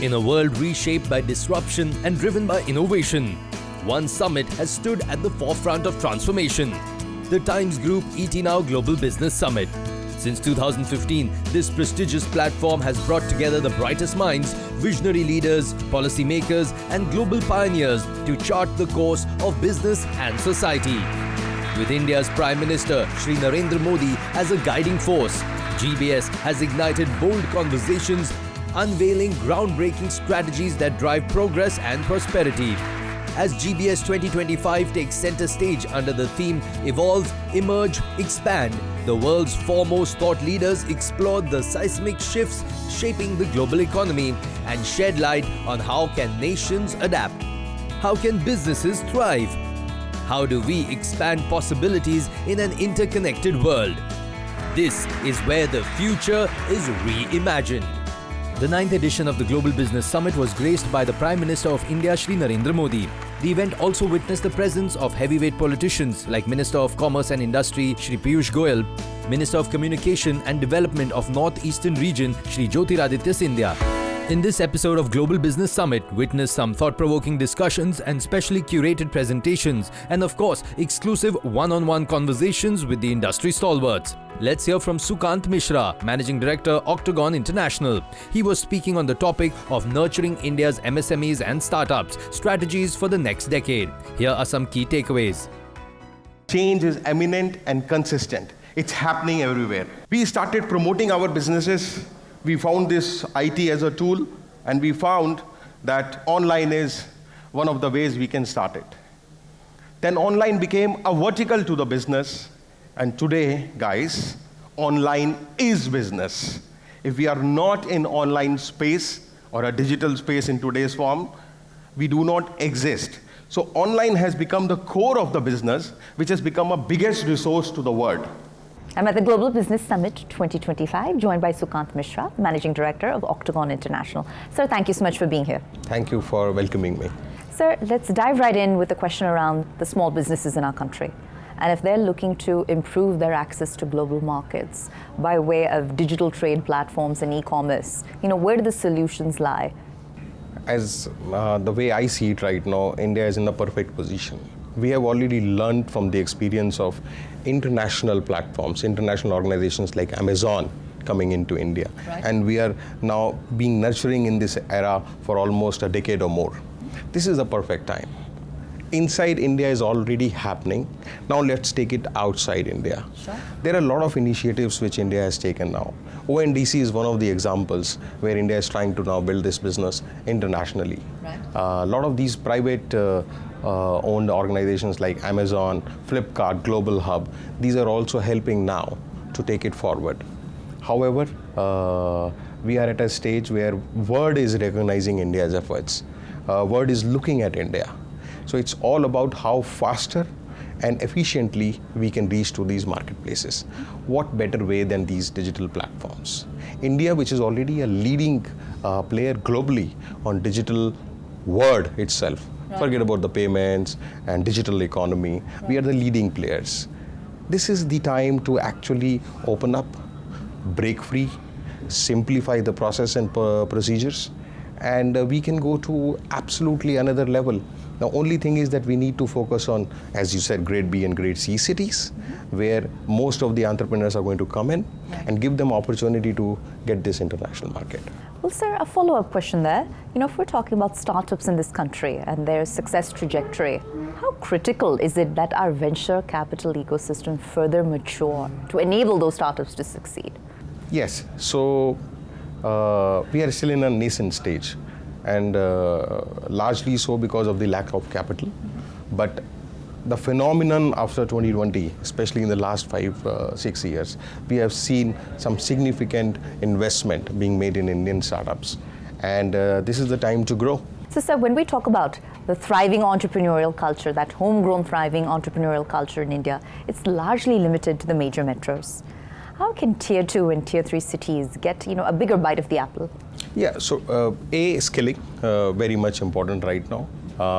In a world reshaped by disruption and driven by innovation, one summit has stood at the forefront of transformation. The Times Group ET Now Global Business Summit. Since 2015, this prestigious platform has brought together the brightest minds, visionary leaders, policymakers, and global pioneers to chart the course of business and society. With India's Prime Minister Shri Narendra Modi as a guiding force, GBS has ignited bold conversations, unveiling groundbreaking strategies that drive progress and prosperity. As GBS 2025 takes center stage under the theme Evolve, Emerge, Expand, the world's foremost thought leaders explored the seismic shifts shaping the global economy and shed light on how can nations adapt. How can businesses thrive? How do we expand possibilities in an interconnected world? This is where the future is reimagined. The 9th edition of the Global Business Summit was graced by the Prime Minister of India, Shri Narendra Modi. The event also witnessed the presence of heavyweight politicians like Minister of Commerce and Industry, Shri Piyush Goyal, Minister of Communication and Development of North-Eastern Region, Shri Jyotiraditya Scindia. In this episode of Global Business Summit, witness some thought-provoking discussions and specially curated presentations, and of course, exclusive one-on-one conversations with the industry stalwarts. Let's hear from Sukant Mishra, Managing Director, Octagone International. He was speaking on the topic of nurturing India's MSMEs and startups, strategies for the next decade. Here are some key takeaways. Change is imminent and consistent. It's happening everywhere. We started promoting our businesses. We found this IT as a tool, and we found that online is one of the ways we can start it. Then online became a vertical to the business, and today, guys, online is business. If we are not in online space or a digital space in today's form, we do not exist. So online has become the core of the business, which has become a biggest resource to the world. I'm at the Global Business Summit 2025, joined by Sukant Mishra, Managing Director of Octagone International. Sir, thank you so much for being here. Thank you for welcoming me. Sir, let's dive right in with a question around the small businesses in our country. And if they're looking to improve their access to global markets by way of digital trade platforms and e-commerce, where do the solutions lie? As the way I see it right now, India is in the perfect position. We have already learned from the experience of international platforms, international organizations like Amazon coming into India. Right. And we are now being nurturing in this era for almost a decade or more. This is the perfect time. Inside India is already happening. Now let's take it outside India. Sure. There are a lot of initiatives which India has taken now. ONDC is one of the examples where India is trying to now build this business internationally. Right. A lot of these private owned organizations like Amazon, Flipkart, Global Hub, these are also helping now to take it forward. However, we are at a stage where world is recognizing India's efforts. World is looking at India. So it's all about how faster and efficiently we can reach to these marketplaces. What better way than these digital platforms? India, which is already a leading player globally on digital world itself. Right. Forget about the payments and digital economy. Right. We are the leading players. This is the time to actually open up, break free, simplify the process and procedures, and we can go to absolutely another level. The only thing is that we need to focus on, as you said, grade B and grade C cities, where most of the entrepreneurs are going to come in and give them opportunity to get this international market. Well, sir, a follow-up question there. If we're talking about startups in this country and their success trajectory, how critical is it that our venture capital ecosystem further mature to enable those startups to succeed? Yes. So we are still in a nascent stage, and largely so because of the lack of capital. But the phenomenon after 2020, especially in the last 5-6 years, we have seen some significant investment being made in Indian startups. And this is the time to grow. So, sir, when we talk about the thriving entrepreneurial culture, that homegrown thriving entrepreneurial culture in India, it's largely limited to the major metros. How can tier 2 and tier 3 cities get a bigger bite of the apple? Yeah, so skilling, very much important right now.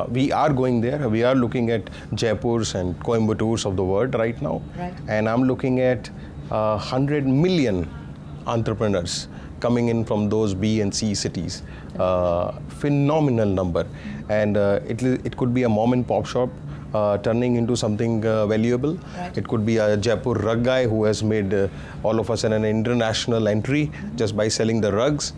We are going there. We are looking at Jaipurs and Coimbatores of the world right now. Right. And I'm looking at 100 million entrepreneurs coming in from those B and C cities. Phenomenal number. And it could be a mom and pop shop turning into something valuable. Right. It could be a Jaipur rug guy who has made all of us an international entry just by selling the rugs.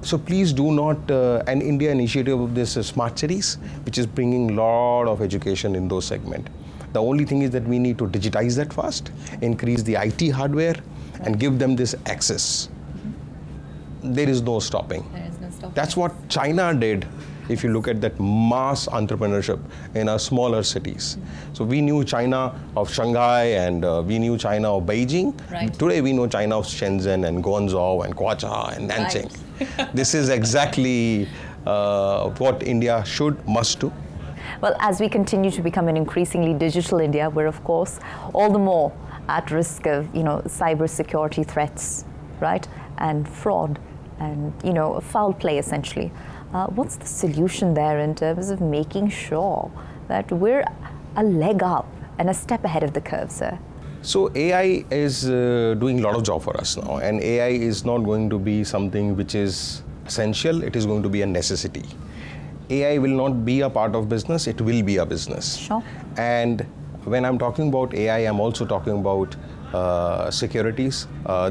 So please do not, an India initiative of this smart cities, which is bringing a lot of education in those segments. The only thing is that we need to digitize that fast, increase the IT hardware, and give them this access. There is no stopping. That's what China did. If you look at that mass entrepreneurship in our smaller cities. So we knew China of Shanghai and we knew China of Beijing. Right. Today we know China of Shenzhen and Guangzhou and Kuacha and Nanjing. Right. This is exactly what India must do. Well, as we continue to become an increasingly digital India, we're of course all the more at risk of, cybersecurity threats, right? And fraud and, foul play essentially. What's the solution there in terms of making sure that we're a leg up and a step ahead of the curve, sir? So AI is doing a lot of job for us now, and AI is not going to be something which is essential, it is going to be a necessity. AI will not be a part of business, it will be a business. Sure. And when I'm talking about AI, I'm also talking about securities. I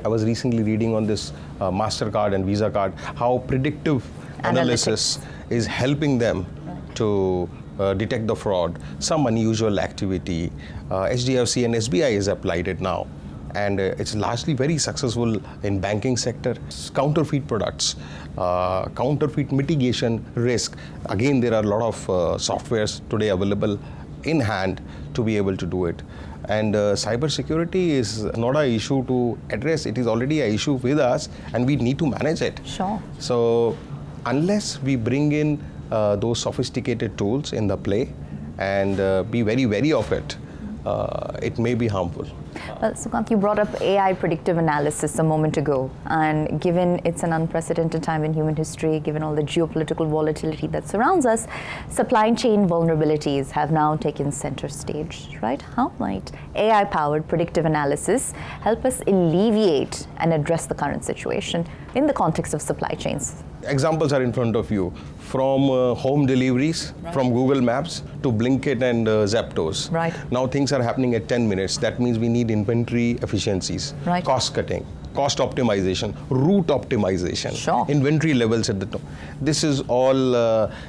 was recently reading on this MasterCard and Visa card, how predictive analysis is helping them to detect the fraud, some unusual activity. HDFC and SBI has applied it now. And it's largely very successful in banking sector. Counterfeit products, counterfeit mitigation risk. Again, there are a lot of softwares today available in hand to be able to do it. And cybersecurity is not an issue to address, it is already an issue with us and we need to manage it. Sure. So unless we bring in those sophisticated tools in the play and be very wary of it, it may be harmful. Well, Sukant, you brought up AI predictive analysis a moment ago, and given it's an unprecedented time in human history, given all the geopolitical volatility that surrounds us, supply chain vulnerabilities have now taken center stage, right? How might AI-powered predictive analysis help us alleviate and address the current situation in the context of supply chains? Examples are in front of you, from home deliveries, right, from Google Maps to Blinkit and Zeptos. Right. Now things are happening at 10 minutes. That means we need inventory efficiencies, right, cost cutting, cost optimization, route optimization, sure, inventory levels at the top. This is all,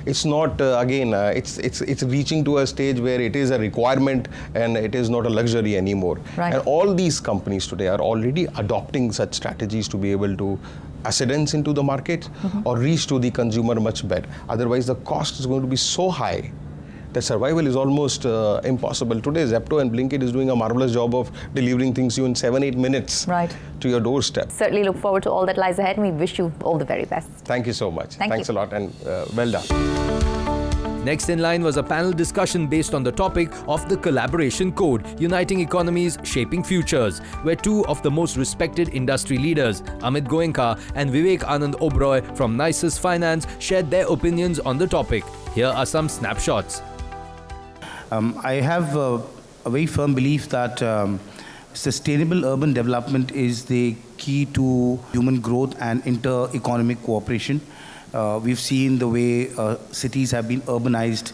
it's not, it's reaching to a stage where it is a requirement and it is not a luxury anymore. Right. And all these companies today are already adopting such strategies to be able to ascendance into the market or reach to the consumer much better. Otherwise, the cost is going to be so high that survival is almost impossible. Today, Zepto and Blinkit is doing a marvelous job of delivering things to you in 7-8 minutes, right, to your doorstep. Certainly look forward to all that lies ahead, and we wish you all the very best. Thank you so much. Thanks a lot, and well done. Next in line was a panel discussion based on the topic of the Collaboration Code, Uniting Economies, Shaping Futures, where two of the most respected industry leaders, Amit Goenka and Vivek Anand Oberoi from Nisus Finance, shared their opinions on the topic. Here are some snapshots. I have a very firm belief that sustainable urban development is the key to human growth and inter-economic cooperation. We've seen the way cities have been urbanized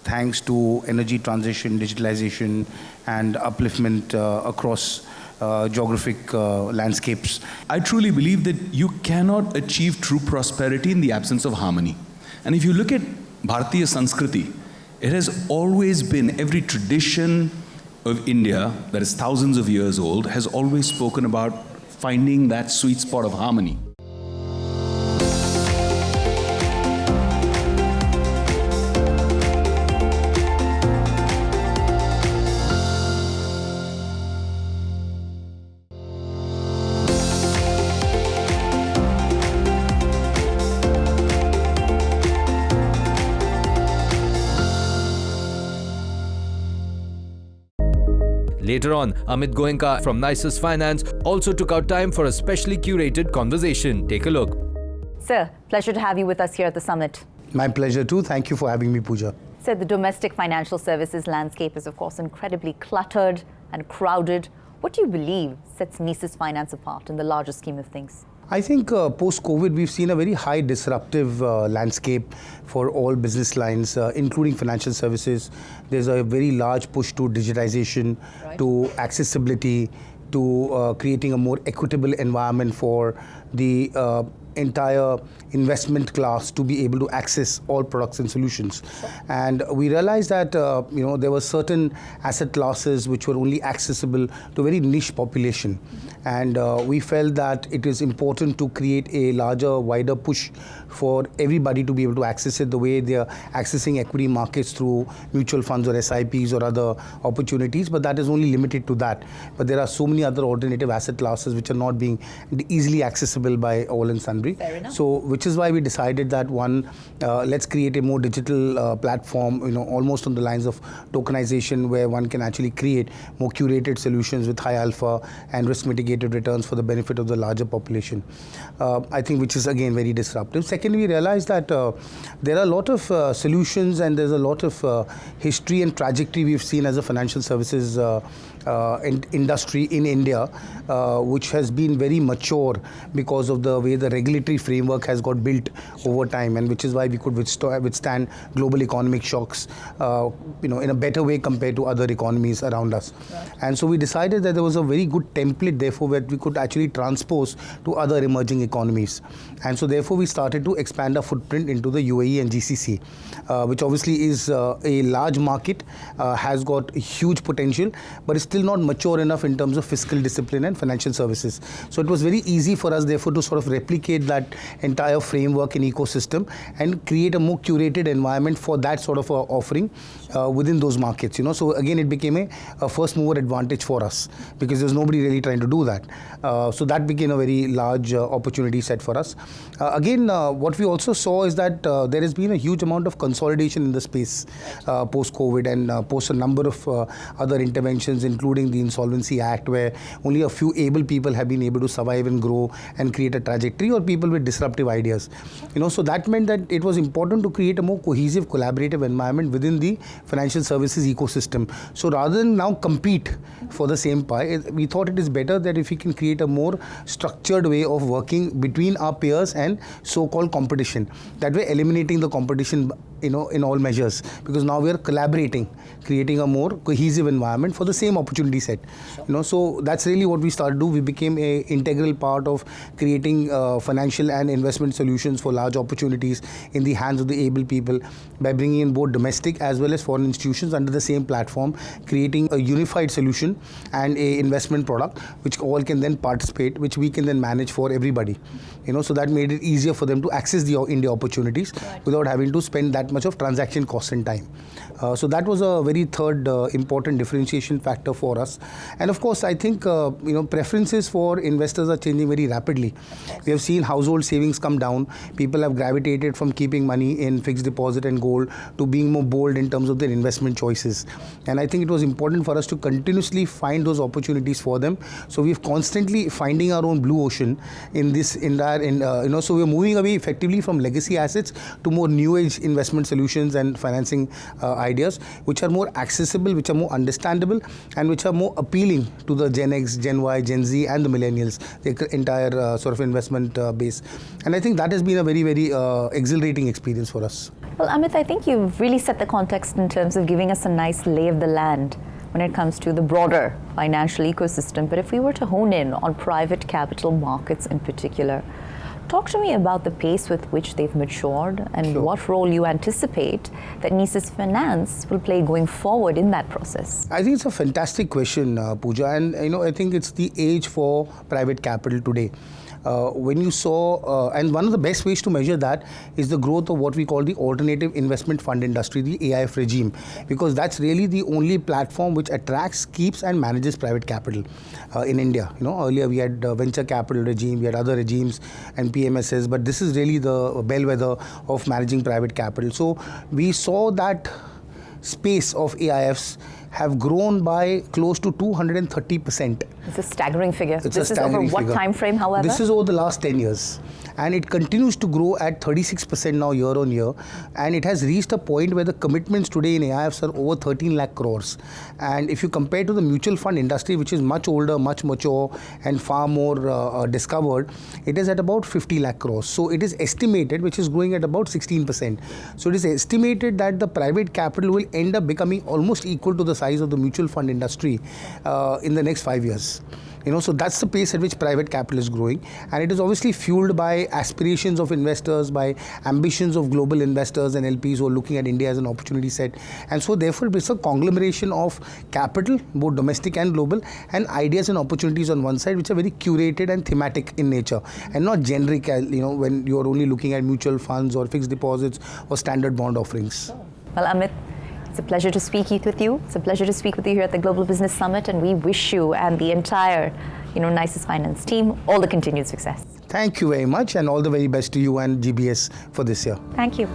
thanks to energy transition, digitalization, and upliftment across geographic landscapes. I truly believe that you cannot achieve true prosperity in the absence of harmony. And if you look at Bharatiya Sanskriti, it has always been, every tradition of India that is thousands of years old has always spoken about finding that sweet spot of harmony. Later on, Amit Goenka from Nisus Finance also took out time for a specially curated conversation. Take a look. Sir, pleasure to have you with us here at the summit. My pleasure too. Thank you for having me, Pooja. Sir, the domestic financial services landscape is of course incredibly cluttered and crowded. What do you believe sets Nisus Finance apart in the larger scheme of things? I think post-COVID, we've seen a very high disruptive landscape for all business lines, including financial services. There's a very large push to digitization, to accessibility, to creating a more equitable environment for the entire investment class to be able to access all products and solutions. And we realized that there were certain asset classes which were only accessible to a very niche population. And we felt that it is important to create a larger, wider push for everybody to be able to access it the way they are accessing equity markets through mutual funds or SIPs or other opportunities. But that is only limited to that. But there are so many other alternative asset classes which are not being easily accessible by all and sundry. So, which is why we decided that let's create a more digital platform, almost on the lines of tokenization, where one can actually create more curated solutions with high alpha and risk mitigated returns for the benefit of the larger population. I think which is again very disruptive. Secondly, we realized that there are a lot of solutions and there's a lot of history and trajectory we've seen as a financial services industry in India, which has been very mature because of the way the regulatory framework has got built over time, and which is why we could withstand global economic shocks in a better way compared to other economies around us. Right. And so we decided that there was a very good template therefore that we could actually transpose to other emerging economies. And so therefore we started to expand our footprint into the UAE and GCC, which obviously is a large market, has got huge potential, but is still not mature enough in terms of fiscal discipline and financial services. So it was very easy for us therefore to sort of replicate that entire framework and ecosystem and create a more curated environment for that sort of offering within those markets. So again, it became a first mover advantage for us because there's nobody really trying to do that. So that became a very large opportunity set for us. Again, what we also saw is that there has been a huge amount of consolidation in the space post-COVID and post a number of other interventions, including the Insolvency Act, where only a few able people have been able to survive and grow and create a trajectory, or people with disruptive ideas. So that meant that it was important to create a more cohesive, collaborative environment within the financial services ecosystem. So rather than now compete for the same pie, we thought it is better that if we can create a more structured way of working between our peers and so-called competition. That way eliminating the competition in all measures, because now we are collaborating, creating a more cohesive environment for the same opportunity set. So that's really what we started to do. We became an integral part of creating financial and investment solutions for large opportunities in the hands of the able people by bringing in both domestic as well as foreign institutions under the same platform, creating a unified solution and a investment product which all can then participate, which we can then manage for everybody. So that made it easier for them to access the India opportunities without having to spend that much of transaction cost and time. So that was a very third important differentiation factor for us. And of course, I think preferences for investors are changing very rapidly. We have seen household savings come down. People have gravitated from keeping money in fixed deposit and gold to being more bold in terms of their investment choices. And I think it was important for us to continuously find those opportunities for them. So we've constantly finding our own blue ocean in this entire, so we're moving away effectively from legacy assets to more new age investment solutions and financing ideas, which are more accessible, which are more understandable, and which are more appealing to the Gen X, Gen Y, Gen Z, and the millennials, the entire sort of investment base. And I think that has been a very, very exhilarating experience for us. Well, Amit, I think you've really set the context in terms of giving us a nice lay of the land when it comes to the broader financial ecosystem. But if we were to hone in on private capital markets in particular, talk to me about the pace with which they've matured and what role you anticipate that Nisus Finance will play going forward in that process. I think it's a fantastic question, Pooja, and I think it's the age for private capital today. When you saw, and one of the best ways to measure that is the growth of what we call the alternative investment fund industry, the AIF regime, because that's really the only platform which attracts, keeps and manages private capital in India. Earlier we had venture capital regime, we had other regimes and PMSs, but this is really the bellwether of managing private capital. So we saw that space of AIFs have grown by close to 230%. It's a staggering figure. It's this a is over staggering what figure. time frame, however? This is over the last 10 years. And it continues to grow at 36% now year on year. And it has reached a point where the commitments today in AIFs are over 13 lakh crores. And if you compare to the mutual fund industry, which is much older, much mature, and far more discovered, it is at about 50 lakh crores. So it is estimated, which is growing at about 16%. So it is estimated that the private capital will end up becoming almost equal to the size of the mutual fund industry in the next 5 years. So that's the pace at which private capital is growing, and it is obviously fueled by aspirations of investors, by ambitions of global investors and LPs who are looking at India as an opportunity set. And so therefore it's a conglomeration of capital, both domestic and global, and ideas and opportunities on one side, which are very curated and thematic in nature, and not generic, when you're only looking at mutual funds or fixed deposits or standard bond offerings. Well, Amit, it's a pleasure to speak with you. It's a pleasure to speak with you here at the Global Business Summit, and we wish you and the entire, Nisus Finance team all the continued success. Thank you very much, and all the very best to you and GBS for this year. Thank you.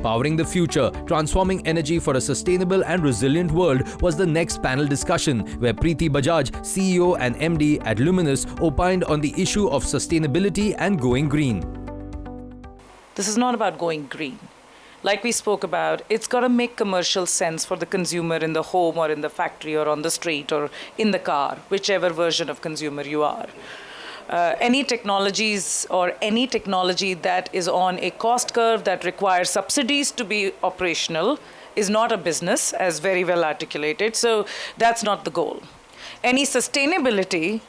Powering the future, transforming energy for a sustainable and resilient world was the next panel discussion, where Preeti Bajaj, CEO and MD at Luminous, opined on the issue of sustainability and going green. This is not about going green. Like we spoke about, it's got to make commercial sense for the consumer in the home or in the factory or on the street or in the car, whichever version of consumer you are. Any technologies or any technology that is on a cost curve that requires subsidies to be operational is not a business, as very well articulated. So that's not the goal. Any sustainability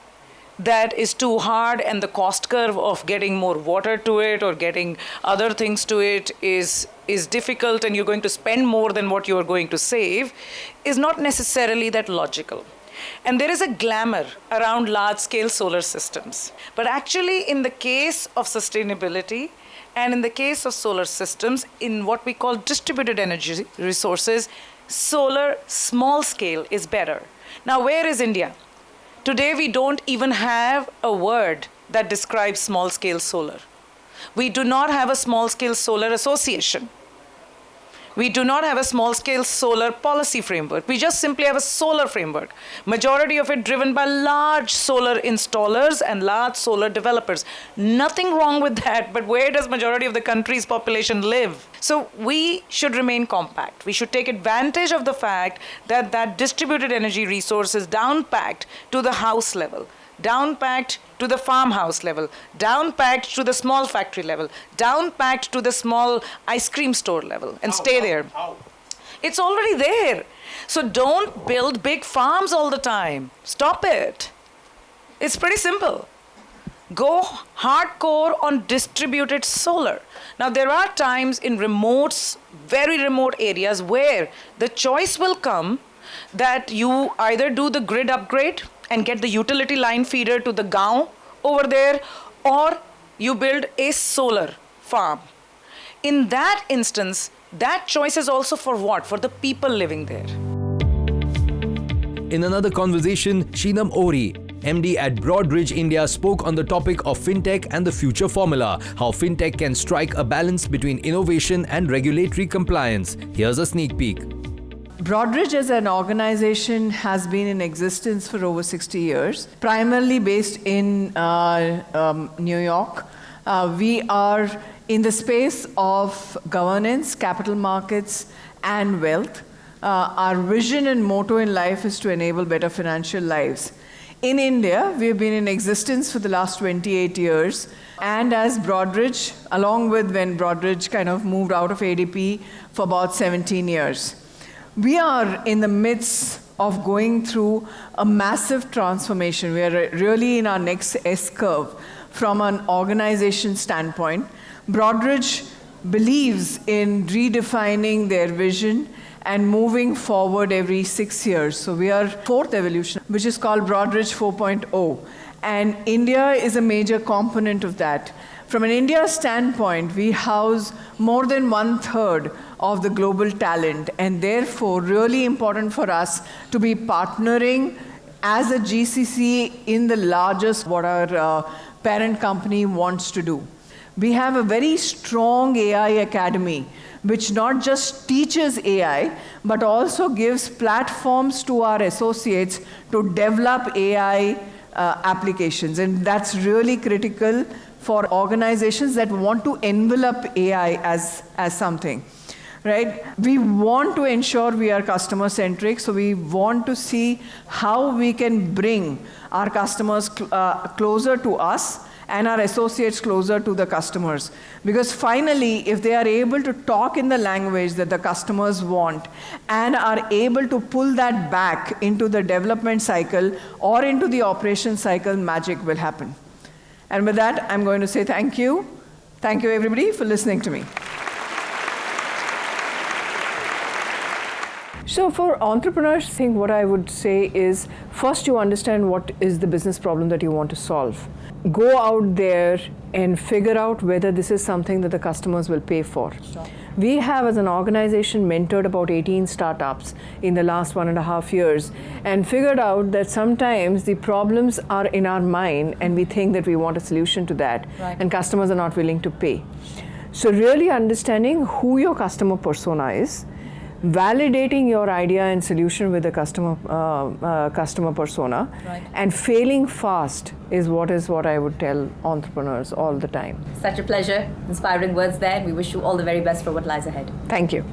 that is too hard and the cost curve of getting more water to it or getting other things to it is difficult, and you're going to spend more than what you are going to save, is not necessarily that logical. And there is a glamour around large-scale solar systems. But actually, in the case of sustainability and in the case of solar systems, in what we call distributed energy resources, solar small scale is better. Now, where is India? Today, we don't even have a word that describes small-scale solar. We do not have a small-scale solar association. We do not have a small-scale solar policy framework. We just simply have a solar framework. Majority of it driven by large solar installers and large solar developers. Nothing wrong with that, but where does majority of the country's population live? So we should remain compact. We should take advantage of the fact that that distributed energy resource is down-packed to the house level, down-packed to the farmhouse level, down-packed to the small factory level, down-packed to the small ice cream store level, and stay there. It's already there. So don't build big farms all the time. Stop it. It's pretty simple. Go hardcore on distributed solar. Now, there are times in remote, very remote areas where the choice will come that you either do the grid upgrade and get the utility line feeder to the gaon over there, or you build a solar farm. In that instance, that choice is also for what? For the people living there. In another conversation, Shinam Ori, MD at Broadridge India, spoke on the topic of fintech and the future formula, how fintech can strike a balance between innovation and regulatory compliance. Here's a sneak peek. Broadridge as an organization has been in existence for over 60 years, primarily based in New York. We are in the space of governance, capital markets, and wealth. Our vision and motto in life is to enable better financial lives. In India, we have been in existence for the last 28 years. And as Broadridge, along with when Broadridge kind of moved out of ADP for about 17 years. We are in the midst of going through a massive transformation. We are really in our next S-curve from an organization standpoint. Broadridge believes in redefining their vision and moving forward every 6 years. So we are fourth evolution, which is called Broadridge 4.0. And India is a major component of that. From an India standpoint, we house more than 1/3 of the global talent, and therefore really important for us to be partnering as a GCC in the largest what our parent company wants to do. We have a very strong AI academy which not just teaches AI, but also gives platforms to our associates to develop AI applications. And that's really critical for organizations that want to envelop AI as something. Right? We want to ensure we are customer-centric, so we want to see how we can bring our customers closer to us and our associates closer to the customers. Because finally, if they are able to talk in the language that the customers want and are able to pull that back into the development cycle or into the operation cycle, magic will happen. And with that, I'm going to say thank you. Thank you, everybody, for listening to me. So for entrepreneurs, I think what I would say is, first you understand what is the business problem that you want to solve. Go out there and figure out whether this is something that the customers will pay for. Sure. We have, as an organization, mentored about 18 startups in the last 1.5 years and figured out that sometimes the problems are in our mind and we think that we want a solution to that, right, and customers are not willing to pay. So really understanding who your customer persona is, validating your idea and solution with the customer persona, right, and failing fast is what I would tell entrepreneurs all the time. Such a pleasure. Inspiring words there. We wish you all the very best for what lies ahead. Thank you.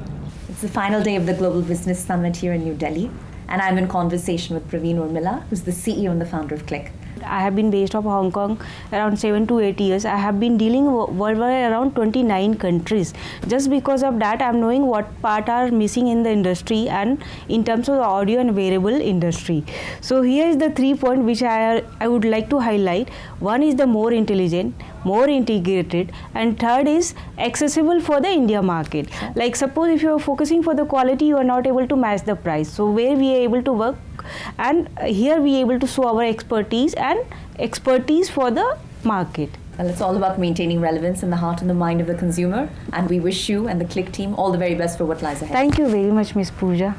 It's the final day of the Global Business Summit here in New Delhi, and I'm in conversation with Praveen Urmila, who's the CEO and the founder of Klik. I have been based out of Hong Kong around 7 to 8 years. I have been dealing worldwide around 29 countries. Just because of that, I'm knowing what part are missing in the industry and in terms of the audio and wearable industry. So here is the 3 points which I would like to highlight. One is the more intelligent, more integrated, and third is accessible for the India market. Sure. Like suppose if you are focusing for the quality, you are not able to match the price. So where we are able to work, and here we are able to show our expertise for the market. Well, it's all about maintaining relevance in the heart and the mind of the consumer, and we wish you and the Klik team all the very best for what lies ahead. Thank you very much, Ms. Pooja.